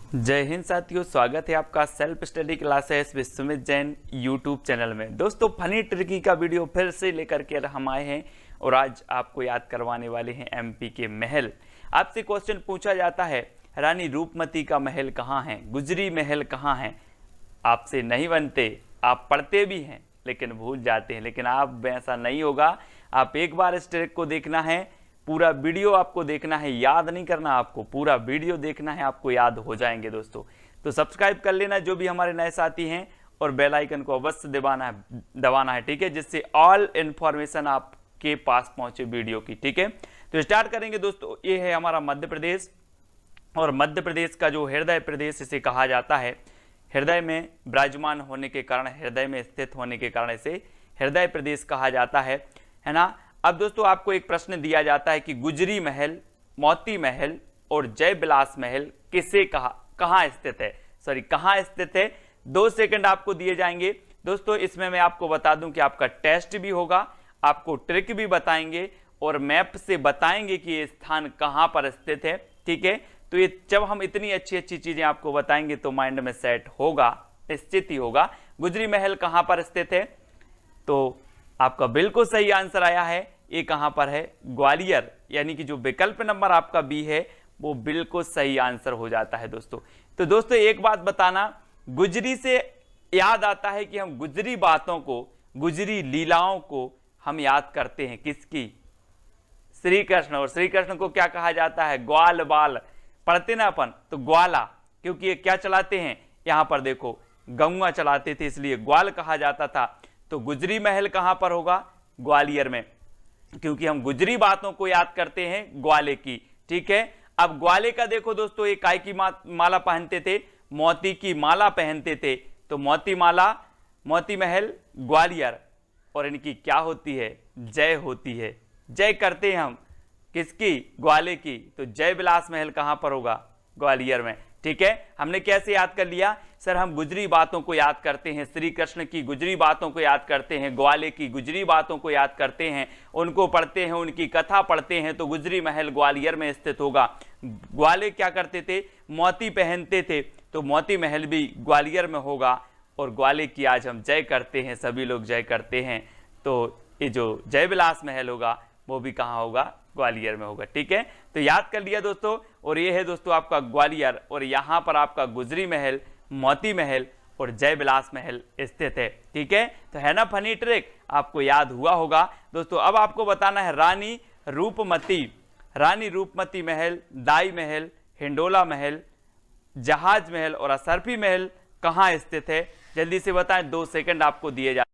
जय हिंद साथियों, स्वागत है आपका self study classes Vishwamit Jain YouTube channel में। दोस्तों, फनी ट्रिकी का वीडियो फिर से लेकर के हम आए हैं और आज आपको याद करवाने वाले हैं एमपी के महल। आपसे क्वेश्चन पूछा जाता है, रानी रूपमती का महल कहाँ है, गुजरी महल कहाँ है। आपसे नहीं बनते, आप पढ़ते भी हैं लेकिन भूल जाते हैं, लेकिन आप ऐसा नहीं होगा। आप एक बार इस ट्रिक को देखना है, पूरा वीडियो आपको देखना है, याद नहीं करना, आपको पूरा वीडियो देखना है, आपको याद हो जाएंगे दोस्तों। तो सब्सक्राइब कर लेना जो भी हमारे नए साथी हैं और बेल आइकन को अवश्य दबाना है, ठीक है, जिससे ऑल इंफॉर्मेशन आपके पास पहुंचे वीडियो की, ठीक है। तो स्टार्ट करेंगे दोस्तों। ये है हमारा मध्य प्रदेश और मध्य प्रदेश का जो हृदय प्रदेश इसे कहा जाता है। हृदय में विराजमान होने के कारण, हृदय में स्थित होने के कारण इसे हृदय प्रदेश कहा जाता है ना। अब दोस्तों आपको एक प्रश्न दिया जाता है कि गुजरी महल, मोती महल और जय विलास महल किसे कहाँ स्थित है, कहाँ स्थित है। 2 सेकंड आपको दिए जाएंगे दोस्तों। इसमें मैं आपको बता दूं कि आपका टेस्ट भी होगा, आपको ट्रिक भी बताएंगे और मैप से बताएंगे कि ये स्थान कहाँ पर स्थित है, ठीक है। तो ये जब हम इतनी अच्छी अच्छी चीजें आपको बताएंगे तो माइंड में सेट होगा, निश्चित ही होगा। गुजरी महल कहाँ पर स्थित है, तो आपका बिल्कुल सही आंसर आया है। ये कहां पर है, ग्वालियर, यानी कि जो विकल्प नंबर आपका बी है वो बिल्कुल सही आंसर हो जाता है दोस्तों। तो दोस्तों एक बात बताना, गुजरी से याद आता है कि हम गुजरी बातों को, गुजरी लीलाओं को हम याद करते हैं किसकी, श्री कृष्ण। और श्री कृष्ण को क्या कहा जाता है, ग्वाल बाल, पढ़ते ना अपन तो ग्वाला, क्योंकि ये क्या चलाते हैं, यहां पर देखो गंगा चलाते थे इसलिए ग्वाल कहा जाता था। तो गुजरी महल कहां पर होगा, ग्वालियर में, क्योंकि हम गुजरी बातों को याद करते हैं ग्वाले की, ठीक है। अब ग्वाले का देखो दोस्तों, एक काय की माला पहनते थे, मोती की माला पहनते थे, तो मोती माला, मोती महल ग्वालियर, और इनकी क्या होती है, जय होती है। जय करते हैं हम किसकी, ग्वाले की। तो जय विलास महल कहां पर होगा, ग्वालियर में, ठीक है। हमने कैसे याद कर लिया, सर हम गुजरी बातों को याद करते हैं, श्री कृष्ण की गुजरी बातों को याद करते हैं, ग्वाले की गुजरी बातों को याद करते हैं, उनको पढ़ते हैं, उनकी कथा पढ़ते हैं, तो गुजरी महल ग्वालियर में स्थित होगा। ग्वाले क्या करते थे, मोती पहनते थे, तो मोती महल भी ग्वालियर में होगा। और ग्वाले की आज हम जय करते हैं, सभी लोग जय करते हैं, तो ये जो जय विलास महल होगा वो भी कहाँ होगा, ग्वालियर में होगा, ठीक है। तो याद कर लिया दोस्तों। और ये है दोस्तों आपका ग्वालियर, और यहाँ पर आपका गुजरी महल, मोती महल और जय विलास महल स्थित है, ठीक है। तो है ना फनी ट्रिक, आपको याद हुआ होगा दोस्तों। अब आपको बताना है रानी रूपमती महल, दाई महल, हिंडोला महल, जहाज महल और असरफी महल कहाँ स्थित है। जल्दी से बताएं, 2 सेकंड आपको दिए जाते।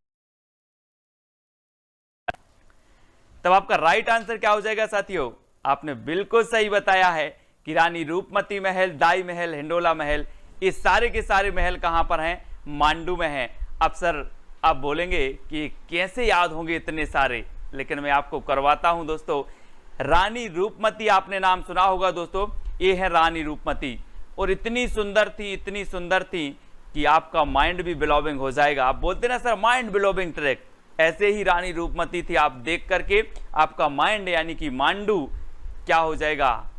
तब आपका राइट आंसर क्या हो जाएगा साथियों, आपने बिल्कुल सही बताया है कि रानी रूपमती महल, दाई महल, हिंडोला महल, ये सारे के सारे महल कहां पर हैं, मांडू में हैं। अब सर आप बोलेंगे कि कैसे याद होंगे इतने सारे, लेकिन मैं आपको करवाता हूं दोस्तों। रानी रूपमती आपने नाम सुना होगा दोस्तों, ये है रानी रूपमती, और इतनी सुंदर थी कि आपका माइंड भी ब्लोविंग हो जाएगा। आप बोलते ना सर माइंड ब्लोविंग ट्रिक, ऐसे ही रानी रूपमती थी। आप देख करके आपका माइंड यानी कि मांडू क्या हो जाएगा,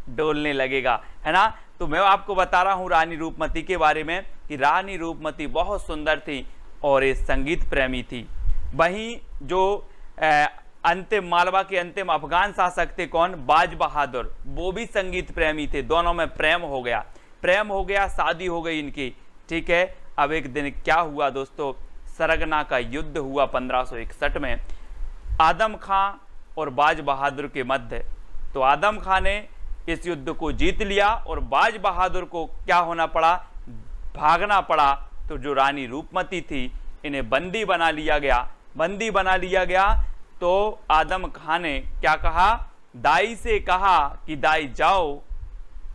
डोलने लगेगा, है ना। तो मैं आपको बता रहा हूं रानी रूपमती के बारे में कि रानी रूपमती बहुत सुंदर थी और ये संगीत प्रेमी थी। वहीं जो अंतिम मालवा के अंतिम अफगान शासक थे कौन, बाज बहादुर, वो भी संगीत प्रेमी थे। दोनों में प्रेम हो गया, शादी हो गई इनकी, ठीक है। अब एक दिन क्या हुआ दोस्तों, सरगना का युद्ध हुआ 1561 में आदम खां और बाज बहादुर के मध्य। तो आदम खां ने इस युद्ध को जीत लिया और बाज बहादुर को क्या होना पड़ा, भागना पड़ा। तो जो रानी रूपमती थी इन्हें बंदी बना लिया गया। तो आदम खां ने क्या कहा, दाई से कहा कि दाई जाओ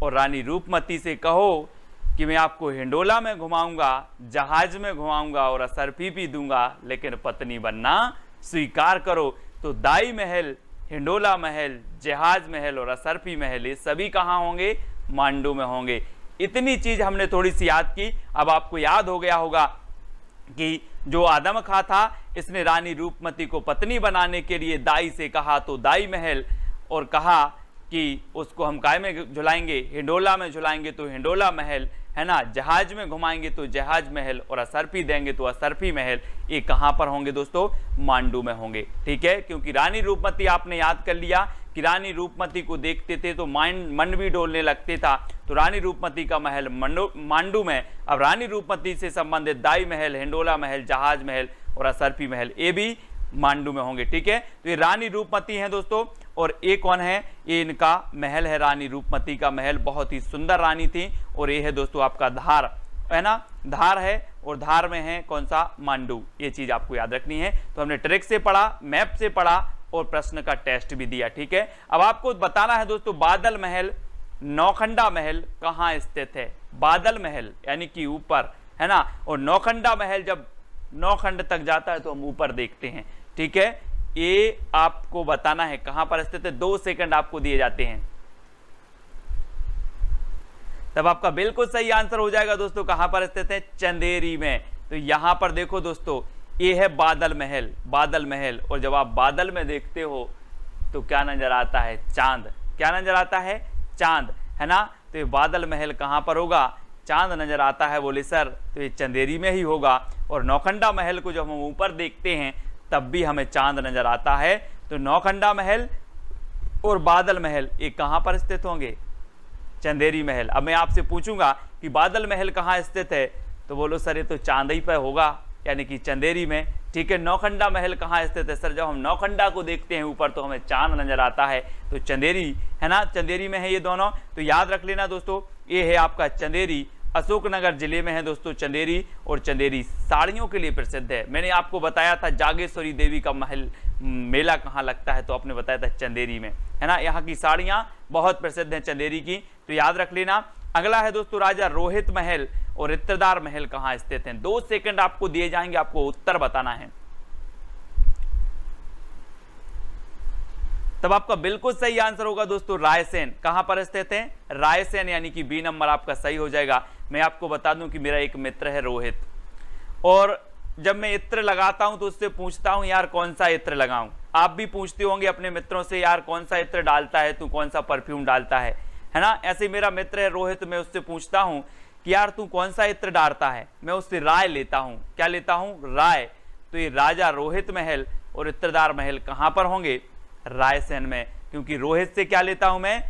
और रानी रूपमती से कहो कि मैं आपको हिंडोला में घुमाऊंगा, जहाज में घुमाऊंगा और असरफी भी दूंगा, लेकिन पत्नी बनना स्वीकार करो। तो दाई महल, हिंडोला महल, जहाज महल और असरफी महल ये सभी कहाँ होंगे, मांडू में होंगे। इतनी चीज हमने थोड़ी सी याद की। अब आपको याद हो गया होगा कि जो आदम खां था इसने रानी रूपमती को पत्नी बनाने के लिए दाई से कहा, तो दाई महल, और कहा कि उसको हम काय में झुलाएंगे, हिंडोला में झुलाएंगे तो हिंडोला महल, है ना, जहाज में घुमाएंगे तो जहाज महल, और असरफी देंगे तो असरफी महल। ये कहाँ पर होंगे दोस्तों? मांडू में होंगे। ठीक है, क्योंकि रानी रूपमती आपने याद कर लिया कि रानी रूपमती को देखते थे तो मन भी डोलने लगते था, तो रानी रूपमती का महल मांडू में। अब रानी रूपमती से संबंधित दाई महल, हिंडोला महल, जहाज महल और असरफी महल, ये भी मांडू में होंगे। ठीक है, तो ये रानी रूपमती हैं दोस्तों, और ये कौन है? ये इनका महल है, रानी रूपमती का महल। बहुत ही सुंदर रानी थी। और ये है दोस्तों आपका धार, है ना, धार है, और धार में है कौन सा? मांडू। ये चीज आपको याद रखनी है। तो हमने ट्रिक से पढ़ा, मैप से पढ़ा और प्रश्न का टेस्ट भी दिया। ठीक है, अब आपको बताना है दोस्तों बादल महल, नौखंडा महल कहाँ स्थित है? बादल महल यानी कि ऊपर, है ना, और नौखंडा महल जब नौखंड तक जाता है तो हम ऊपर देखते हैं। ठीक है, ये आपको बताना है कहां पर स्थित है। 2 सेकंड आपको दिए जाते हैं, तब आपका बिल्कुल सही आंसर हो जाएगा दोस्तों। कहां पर स्थित है? चंदेरी में। तो यहां पर देखो दोस्तों, ये है बादल महल, बादल महल, और जब आप बादल में देखते हो तो क्या नजर आता है? चांद। क्या नजर आता है? चांद, है ना। तो ये बादल महल कहां पर होगा? चांद नजर आता है। बोले सर तो ये चंदेरी में ही होगा। और नौखंडा महल को जब हम ऊपर देखते हैं तब भी हमें चांद नजर आता है। तो नौखंडा महल और बादल महल ये कहां पर स्थित होंगे? चंदेरी महल। अब मैं आपसे पूछूंगा कि बादल महल कहां स्थित है, तो बोलो सर ये तो चांदई पर होगा, यानी कि चंदेरी में। ठीक है, नौखंडा महल कहाँ स्थित है? सर जब हम नौखंडा को देखते हैं ऊपर तो हमें चांद नजर आता है, तो चंदेरी, है ना, चंदेरी में है ये दोनों। तो याद रख लेना दोस्तों, ये है आपका चंदेरी, अशोकनगर जिले में है दोस्तों चंदेरी। और चंदेरी साड़ियों के लिए प्रसिद्ध है। मैंने आपको बताया था जागेश्वरी देवी का महल मेला कहाँ लगता है, तो आपने बताया था चंदेरी में, है ना। यहाँ की साड़ियाँ बहुत प्रसिद्ध हैं चंदेरी की, तो याद रख लेना। अगला है दोस्तों राजा रोहित महल और इत्रदार महल कहाँ स्थित हैं? 2 सेकंड आपको दिए जाएंगे, आपको उत्तर बताना है। तब आपका बिल्कुल सही आंसर होगा दोस्तों रायसेन। कहां पर स्थित है? रायसेन, यानी कि बी नंबर आपका सही हो जाएगा। मैं आपको बता दूं कि मेरा एक मित्र है रोहित, और जब मैं इत्र लगाता हूं तो उससे पूछता हूं यार कौन सा इत्र लगाऊं। आप भी पूछते होंगे अपने मित्रों से यार कौन सा इत्र डालता है तू, कौन सा परफ्यूम डालता है ना। ऐसे मेरा मित्र है रोहित, मैं उससे पूछता हूं कि यार तू कौन सा इत्र डालता है, मैं उससे राय लेता हूं। क्या लेता हूं? राय। तो ये राजा रोहित महल और इत्रदार महल कहां पर होंगे? रायसेन में। क्योंकि रोहित से क्या लेता हूं मैं?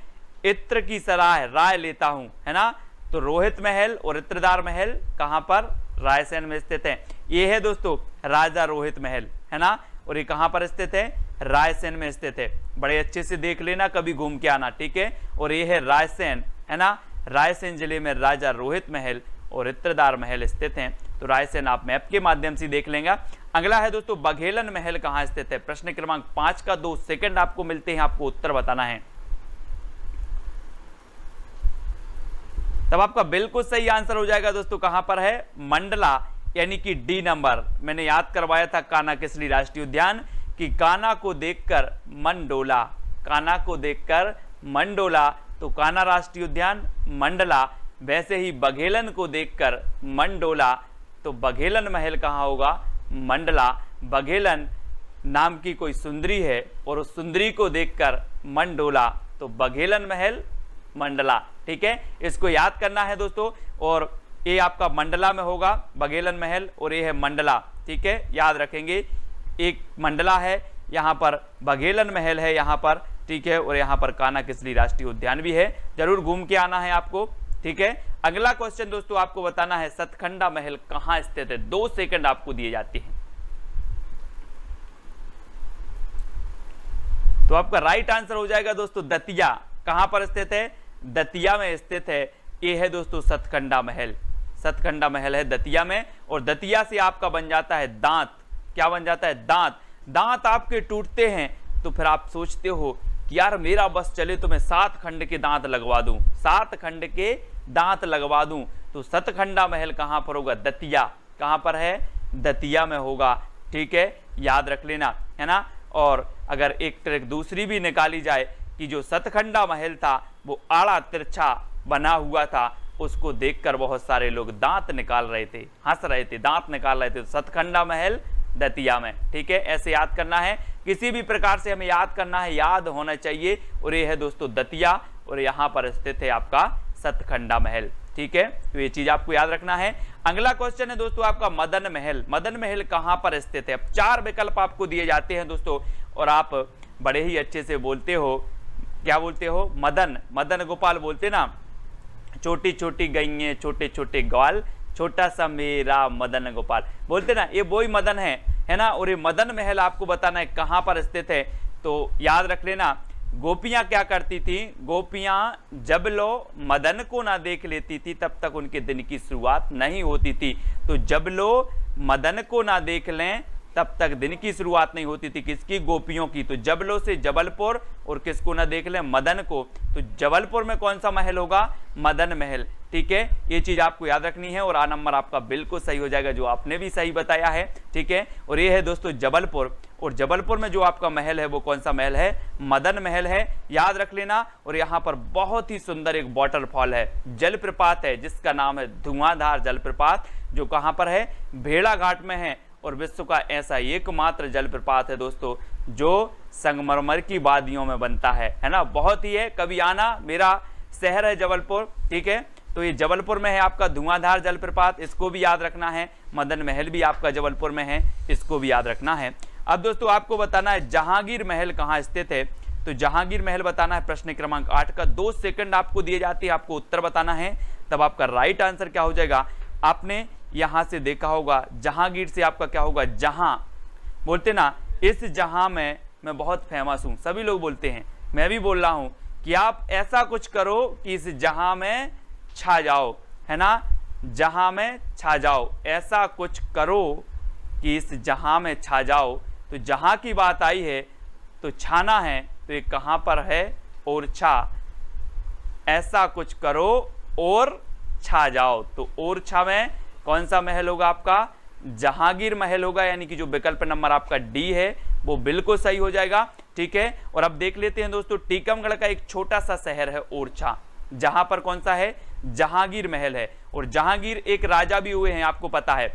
इत्र की सलाह, राय लेता हूं, है ना। तो रोहित महल और इत्रदार महल कहां पर? रायसेन में स्थित है। ये है दोस्तों राजा रोहित महल, है ना, और ये कहां पर स्थित है? रायसेन में स्थित है। बड़े अच्छे से देख लेना, कभी घूम के आना, ठीक है। और ये है रायसेन, है ना, रायसेन जिले में राजा रोहित महल और इत्रदार महल स्थित हैं। तो रायसेन आप मैप के माध्यम से देख लेंगे। अगला है दोस्तों बघेलन महल कहां स्थित है? प्रश्न क्रमांक 5 का 2 सेकंड आपको मिलते हैं, आपको उत्तर बताना है। तब आपका बिल्कुल सही आंसर हो जाएगा दोस्तों, कहां पर है? मंडला, यानी कि डी नंबर। मैंने याद करवाया था कान्हा किसली राष्ट्रीय उद्यान कि कान्हा को देखकर मन डोला, कान्हा को देखकर मन डोला, तो कान्हा राष्ट्रीय उद्यान मंडला। वैसे ही बघेलन को देखकर मन डोला, तो बघेलन महल कहां होगा? मंडला। बघेलन नाम की कोई सुंदरी है और उस सुंदरी को देखकर मन डोला, तो बघेलन महल मंडला। ठीक है, इसको याद करना है दोस्तों। और ये आपका मंडला में होगा बघेलन महल, और ये है मंडला। ठीक है, याद रखेंगे, एक मंडला है, यहाँ पर बघेलन महल है यहाँ पर, ठीक है, और यहाँ पर कान्हा किसली राष्ट्रीय उद्यान भी है। जरूर घूम के आना है आपको, ठीक है। अगला क्वेश्चन दोस्तों आपको बताना है सतखंडा महल कहां स्थित है? 2 सेकंड आपको दिए जाते हैं। तो आपका राइट आंसर हो जाएगा दोस्तों दतिया। कहां पर स्थित है? दतिया में स्थित है। ये है दोस्तों सतखंडा महल, सतखंडा महल है दतिया में। और दतिया से आपका बन जाता है दांत। क्या बन जाता है? दांत। दांत आपके टूटते हैं तो फिर आप सोचते हो कि यार मेरा बस चले तो मैं 7 खंड के दांत लगवा दूं, 7 खंड के दांत लगवा दूं। तो सतखंडा महल कहां पर होगा? दतिया। कहां पर है? दतिया में होगा। ठीक है, याद रख लेना, है ना। और अगर एक ट्रिक दूसरी भी निकाली जाए कि जो सतखंडा महल था वो आड़ा तिरछा बना हुआ था, उसको देखकर बहुत सारे लोग दांत निकाल रहे थे, हंस रहे थे, दांत निकाल रहे थे। तो सतखंडा महल दतिया में। ठीक है, ऐसे याद करना है, किसी भी प्रकार से हमें याद करना है, याद होना चाहिए। और ये है दोस्तों दतिया, और यहाँ पर स्थित है आपका सतखंडा महल। ठीक है, तो ये चीज आपको याद रखना है। अगला क्वेश्चन है दोस्तों आपका मदन महल। मदन महल कहां पर स्थित है? अब 4 विकल्प आपको दिए जाते हैं दोस्तों, और आप बड़े ही अच्छे से बोलते हो। क्या बोलते हो? मदन, मदन गोपाल बोलते ना, छोटी छोटी गईये छोटे छोटे ग्वाल, छोटा सा मेरा मदन गोपाल बोलते ना, ये वही मदन है ना। और ये मदन महल आपको बताना है कहां पर स्थित है। तो याद रख लेना, गोपियां क्या करती थी? गोपियां जब लो मदन को ना देख लेती थी तब तक उनके दिन की शुरुआत नहीं होती थी। तो जब लो मदन को ना देख लें तब तक दिन की शुरुआत नहीं होती थी। किसकी? गोपियों की। तो जबलो से जबलपुर, और किसको ना देख लें? मदन को। तो जबलपुर में कौन सा महल होगा? मदन महल। ठीक है, ये चीज आपको याद रखनी है, और आ नंबर आपका बिल्कुल सही हो जाएगा, जो आपने भी सही बताया है। ठीक है, और ये है दोस्तों जबलपुर, और जबलपुर में जो आपका महल है वो कौन सा महल है? मदन महल है, याद रख लेना। और यहाँ पर बहुत ही सुंदर एक वाटरफॉल है, जलप्रपात है, जिसका नाम है धुआंधार जलप्रपात, जो कहाँ पर है? भेड़ाघाट में है। और विश्व का ऐसा एकमात्र जलप्रपात है दोस्तों जो संगमरमर की वादियों में बनता है ना। बहुत ही है, कभी आना, मेरा शहर है जबलपुर। ठीक है, तो ये जबलपुर में है आपका धुआंधार जलप्रपात, इसको भी याद रखना है। मदन महल भी आपका जबलपुर में है, इसको भी याद रखना है। अब दोस्तों आपको बताना है जहांगीर महल कहाँ स्थित है। तो जहांगीर महल बताना है प्रश्न क्रमांक 8 का। 2 सेकंड आपको दिए जाते हैं, आपको उत्तर बताना है, तब आपका राइट आंसर क्या हो जाएगा? आपने यहां से देखा होगा, जहांगीर से आपका क्या होगा? जहां बोलते ना, इस जहां में मैं बहुत फेमस हूं, सभी लोग बोलते हैं, मैं भी बोल रहा हूं कि आप ऐसा कुछ करो कि इस जहां में छा जाओ, है ना। जहां में छा जाओ, ऐसा कुछ करो कि इस जहां में छा जाओ। तो जहां की बात आई है तो छाना है, तो ये कहां पर है? ओरछा। ऐसा कुछ करो और छा जाओ, तो ओरछा में कौन सा महल होगा आपका? जहांगीर महल होगा, यानी कि जो विकल्प नंबर आपका डी है वो बिल्कुल सही हो जाएगा। ठीक है, और अब देख लेते हैं दोस्तों, टीकमगढ़ का एक छोटा सा शहर है ओरछा, जहां पर कौन सा है? जहांगीर महल है। और जहांगीर एक राजा भी हुए हैं, आपको पता है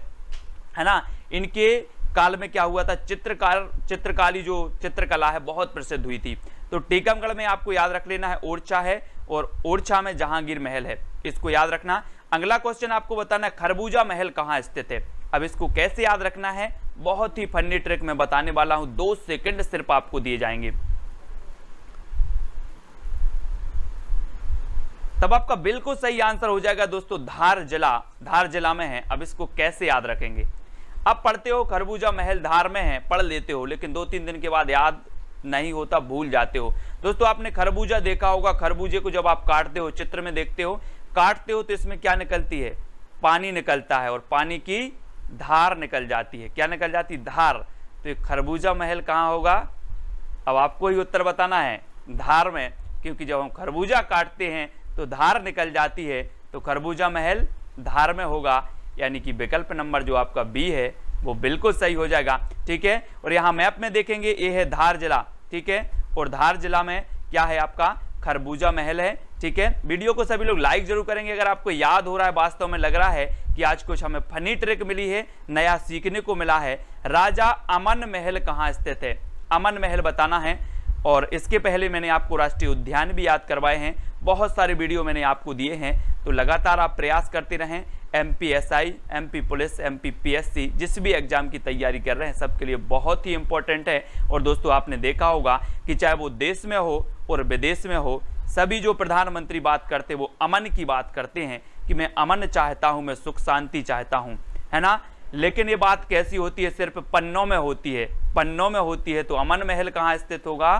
ना। इनके काल में क्या हुआ था? चित्रकारी जो चित्रकला है बहुत प्रसिद्ध हुई थी। तो टीकमगढ़ में आपको याद रख लेना है ओरछा है, और ओरछा में जहांगीर महल है, इसको याद रखना। अगला क्वेश्चन आपको बताना है खरबूजा महल कहां स्थित है। अब इसको कैसे याद रखना है? बहुत ही फनी ट्रिक मैं बताने वाला हूं, 2 सेकंड सिर्फ आपको दिए जाएंगे, तब आपका बिल्कुल सही आंसर हो जाएगा दोस्तों। धार जिला में है। अब इसको कैसे याद रखेंगे? अब पढ़ते हो खरबूजा महल धार में है, पढ़ लेते हो, लेकिन 2-3 दिन के बाद याद नहीं होता, भूल जाते हो। दोस्तों आपने खरबूजा देखा होगा, खरबूजे को जब आप काटते हो, चित्र में देखते हो, काटते हो तो इसमें क्या निकलती है? पानी निकलता है, और पानी की धार निकल जाती है। क्या निकल जाती? धार। तो ये खरबूजा महल कहाँ होगा? अब आपको ही उत्तर बताना है। धार में, क्योंकि जब हम खरबूजा काटते हैं तो धार निकल जाती है, तो खरबूजा महल धार में होगा, यानी कि विकल्प नंबर जो आपका बी है वो बिल्कुल सही हो जाएगा। ठीक है, और यहाँ मैप में देखेंगे, ये है धार जिला। ठीक है, और धार जिला में क्या है आपका? खरबूजा महल है। ठीक है, वीडियो को सभी लोग लाइक जरूर करेंगे अगर आपको याद हो रहा है, वास्तव में लग रहा है कि आज कुछ हमें फनी ट्रिक मिली है, नया सीखने को मिला है। राजा अमन महल कहाँ स्थित है? अमन महल बताना है। और इसके पहले मैंने आपको राष्ट्रीय उद्यान भी याद करवाए हैं, बहुत सारे वीडियो मैंने आपको दिए हैं, तो लगातार आप प्रयास करते रहें। MPSI, MP पुलिस, MPPSC जिस भी एग्जाम की तैयारी कर रहे हैं सबके लिए बहुत ही इंपॉर्टेंट है। और दोस्तों आपने देखा होगा कि चाहे वो देश में हो और विदेश में हो, सभी जो प्रधानमंत्री बात करते हैं वो अमन की बात करते हैं कि मैं अमन चाहता हूं, मैं सुख शांति चाहता हूं, है ना। लेकिन ये बात कैसी होती है? सिर्फ पन्नों में होती है, पन्नों में होती है। तो अमन महल कहाँ स्थित होगा?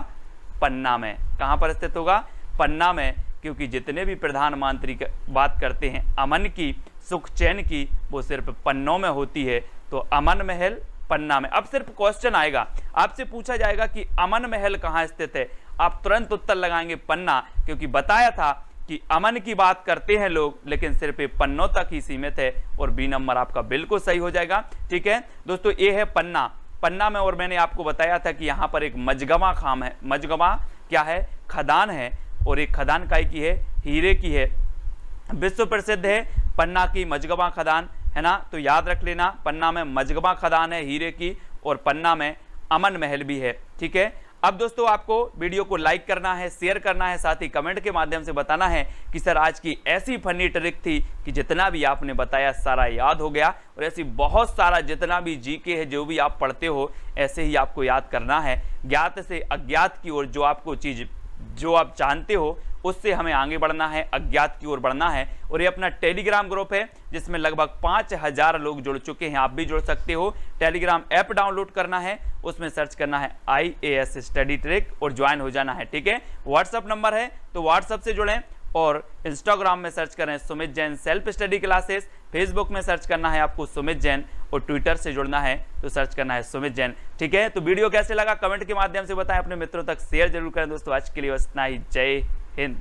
पन्ना में। कहाँ पर स्थित होगा? पन्ना में, क्योंकि जितने भी प्रधानमंत्री बात करते हैं अमन की, सुख चैन की, वो सिर्फ पन्नों में होती है। तो अमन महल पन्ना में। अब सिर्फ क्वेश्चन आएगा, आपसे पूछा जाएगा कि अमन महल कहाँ स्थित है, आप तुरंत उत्तर लगाएंगे पन्ना, क्योंकि बताया था कि अमन की बात करते हैं लोग, लेकिन सिर्फ पन्नों तक ही सीमित है। और बी नंबर आपका बिल्कुल सही हो जाएगा। ठीक है दोस्तों, ये है पन्ना, पन्ना में। और मैंने आपको बताया था कि यहाँ पर एक मजगमा खाम है। मजगमा क्या है? खदान है, और एक खदान काय की है? हीरे की है। विश्व प्रसिद्ध है पन्ना की मजगमा खदान, है ना। तो याद रख लेना, पन्ना में मजगमा खदान है हीरे की, और पन्ना में अमन महल भी है। ठीक है, अब दोस्तों आपको वीडियो को लाइक करना है, शेयर करना है, साथ ही कमेंट के माध्यम से बताना है कि सर आज की ऐसी फनी ट्रिक थी कि जितना भी आपने बताया सारा याद हो गया, और ऐसी बहुत सारा जितना भी जीके है जो भी आप पढ़ते हो ऐसे ही आपको याद करना है। ज्ञात से अज्ञात की ओर जो आपको चीज़ जो आप जानते हो उससे हमें आगे बढ़ना है, अज्ञात की ओर बढ़ना है। और ये अपना टेलीग्राम ग्रुप है जिसमें लगभग 5000 लोग जुड़ चुके हैं, आप भी जुड़ सकते हो। टेलीग्राम ऐप डाउनलोड करना है, उसमें सर्च करना है IAS स्टडी ट्रिक और ज्वाइन हो जाना है। ठीक है, व्हाट्सअप नंबर है तो व्हाट्सअप से जुड़ें, और इंस्टाग्राम में सर्च करें Sumit Jain self study classes, Facebook में सर्च करना है आपको सुमित जैन, और ट्विटर से जुड़ना है तो सर्च करना है सुमित जैन। ठीक है, तो वीडियो कैसे लगा कमेंट के माध्यम से बताएं, अपने मित्रों तक शेयर जरूर करें। दोस्तों आज के लिए बस इतना ही, जय हिंद।